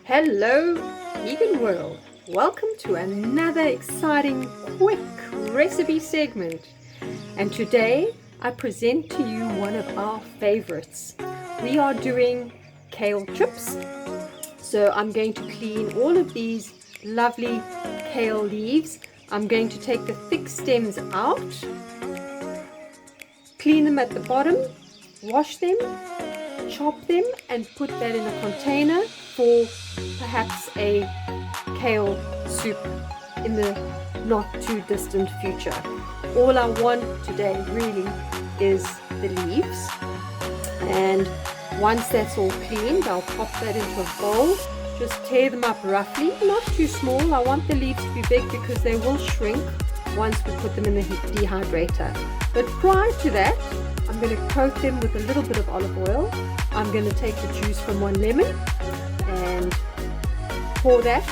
Hello, vegan world. Welcome to another exciting quick recipe segment. And today I present to you one of our favorites. We are doing kale chips. So I'm going to clean all of these lovely kale leaves. I'm going to take the thick stems out, clean them at the bottom, wash them, chop them, and put that in a container for perhaps a kale soup in the not too distant future. All I want today really is the leaves, and once that's all cleaned, I'll pop that into a bowl. Just tear them up roughly, not too small. I want the leaves to be big because they will shrink once we put them in the dehydrator. But prior to that, I'm going to coat them with a little bit of olive oil. I'm going to take the juice from one lemon and pour that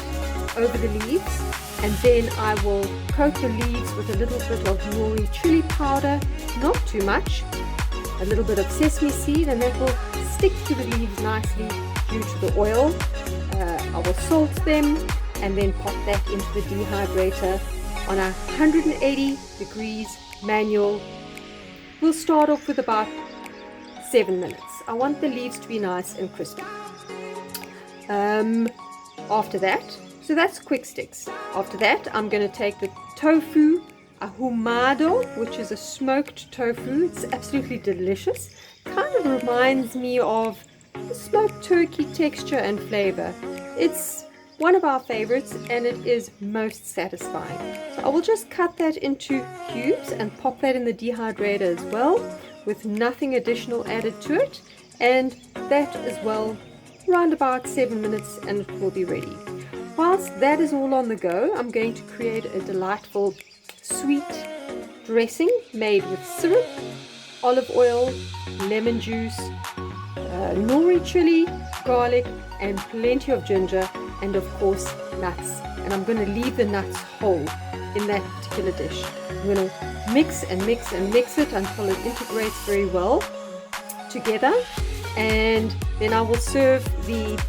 over the leaves, and then I will coat the leaves with a little bit of nori chili powder, not too much, a little bit of sesame seed, and that will stick to the leaves nicely due to the oil. I will salt them and then pop that into the dehydrator on 180 degrees manual. We'll start off with about 7 minutes. I want the leaves to be nice and crispy. After that, so that's quick sticks. After that, I'm going to take the tofu ahumado, which is a smoked tofu. It's absolutely delicious. Kind of reminds me of smoked turkey texture and flavor. It's one of our favorites and it is most satisfying. So I will just cut that into cubes and pop that in the dehydrator as well, with nothing additional added to it, and that as well around about 7 minutes and it will be ready. Whilst that is all on the go, I'm going to create a delightful sweet dressing made with syrup, olive oil, lemon juice, nori chili, garlic, and plenty of ginger, and of course nuts. And I'm going to leave the nuts whole in that particular dish. I'm going to mix and mix and mix it until it integrates very well together, and then I will serve the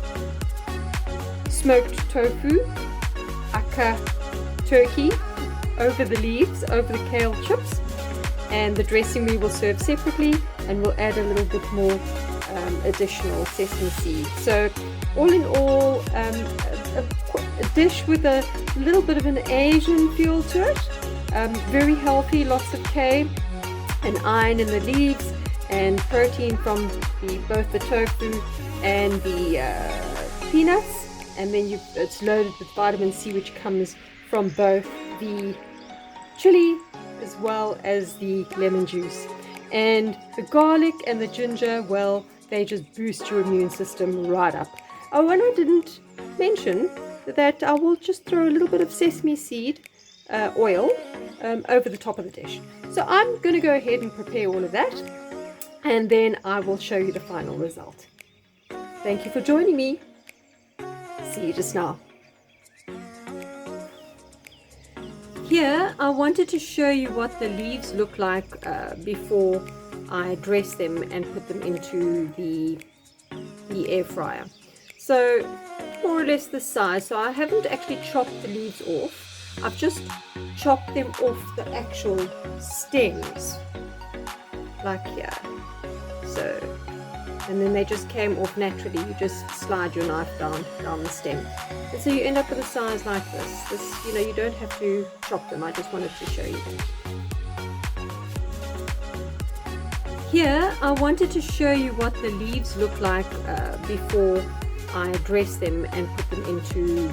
smoked tofu aka turkey over the leaves, over the kale chips, and the dressing we will serve separately, and we'll add a little bit more additional sesame seed. So all in all, a dish with a little bit of an Asian feel to it, very healthy, lots of K and iron in the leaves, and protein from both the tofu and the peanuts, and then it's loaded with vitamin C, which comes from both the chili as well as the lemon juice. And the garlic and the ginger, well, they just boost your immune system right up. Oh, and I didn't mention that I will just throw a little bit of sesame seed oil over the top of the dish. So I'm going to go ahead and prepare all of that, and then I will show you the final result. Thank you for joining me. See you just now. Here I wanted to show you what the leaves look like before I dress them and put them into the air fryer. So more or less the size. So I haven't actually chopped the leaves off. I've just chopped them off the actual stems, like here. So, and then they just came off naturally. You just slide your knife down the stem, and so you end up with a size like this. You don't have to chop them. I just wanted to show you that. Here I wanted to show you what the leaves look like before I dress them and put them into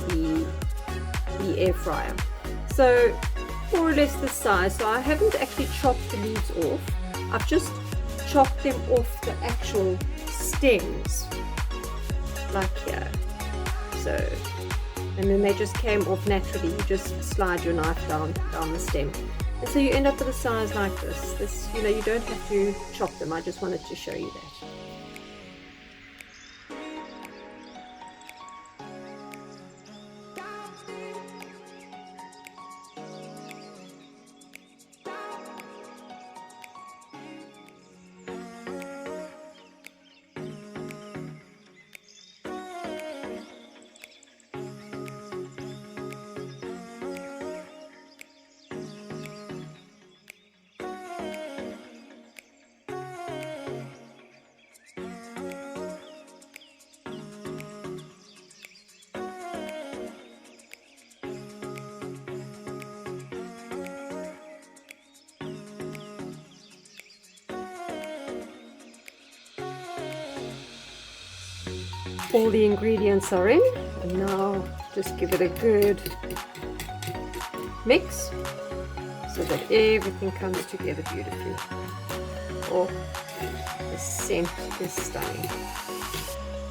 the air fryer. So more or less the size. So I haven't actually chopped the leaves off. I've just chopped them off the actual stems, like here. So, and then they just came off naturally. You just slide your knife down the stem, and so you end up with a size like this. You don't have to chop them. I just wanted to show you that. all the ingredients are in, and now just give it a good mix so that everything comes together beautifully. Oh, the scent is stunning.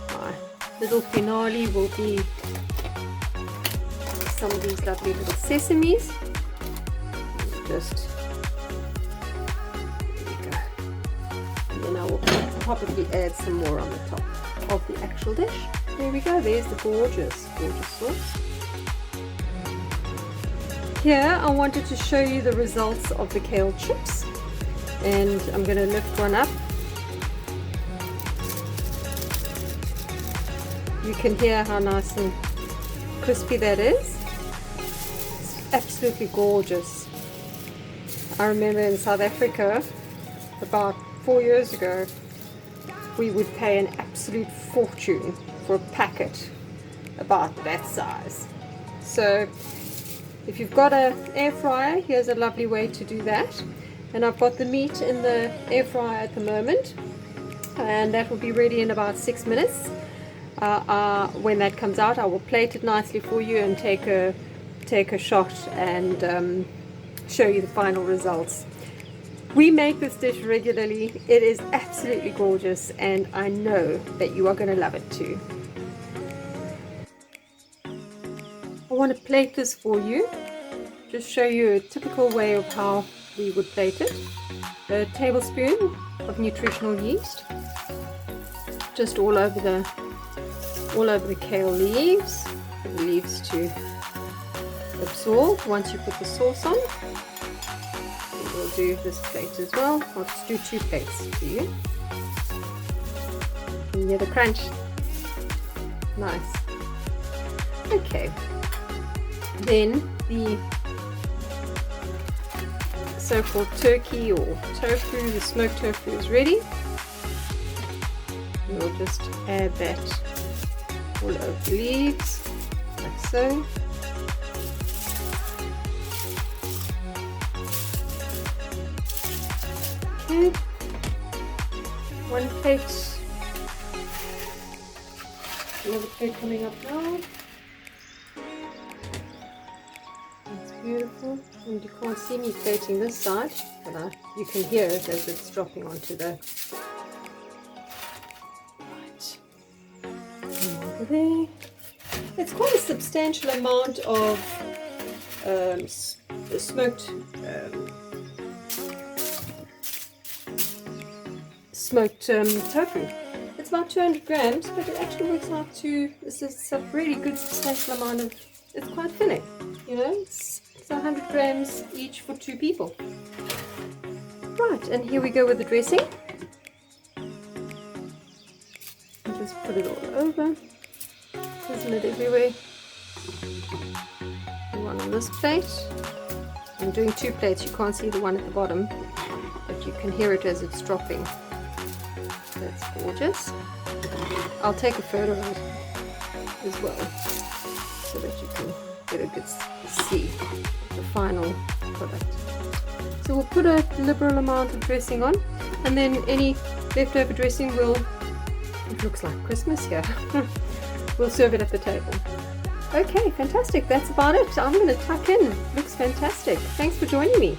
My little finale will be some of these lovely little sesames. Just, there we go. And then I will probably add some more on the top of the actual dish. There we go, there's the gorgeous, gorgeous sauce. Here I wanted to show you the results of the kale chips, and I'm going to lift one up. You can hear how nice and crispy that is. It's absolutely gorgeous. I remember in South Africa about 4 years ago, we would pay an absolute fortune for a packet about that size. So if you've got an air fryer, here's a lovely way to do that. And I've got the meat in the air fryer at the moment, and that will be ready in about 6 minutes. When that comes out, I will plate it nicely for you and take a shot and show you the final results. We make this dish regularly. It is absolutely gorgeous, and I know that you are going to love it too. I want to plate this for you, just show you a typical way of how we would plate it. A tablespoon of nutritional yeast, just all over the kale leaves, for the leaves to absorb. Once you put the sauce on, we'll do this plate as well. I'll just do 2 plates for you. Can you hear the crunch? Nice. Okay. Then the so-called turkey or tofu, the smoked tofu, is ready. We'll just add that all over the leaves, like so. Okay, 1 plate, another plate coming up now. That's beautiful, and you can't see me plating this side, but you can hear it as it's dropping onto the over there. It's quite a substantial amount of smoked tofu. It's about 200 grams, but it actually works out to, it's a really good substantial amount of, it's quite filling, you know, it's 100 grams each for 2 people. Right, and here we go with the dressing. And just put it all over. Isn't it everywhere? One on this plate. I'm doing 2 plates, you can't see the one at the bottom, but you can hear it as it's dropping. That's gorgeous. I'll take a photo of it as well, so that you can get a good see of the final product. So we'll put a liberal amount of dressing on, and then any leftover dressing it looks like Christmas here. We'll serve it at the table. Okay, fantastic. That's about it. I'm going to tuck in. Looks fantastic. Thanks for joining me.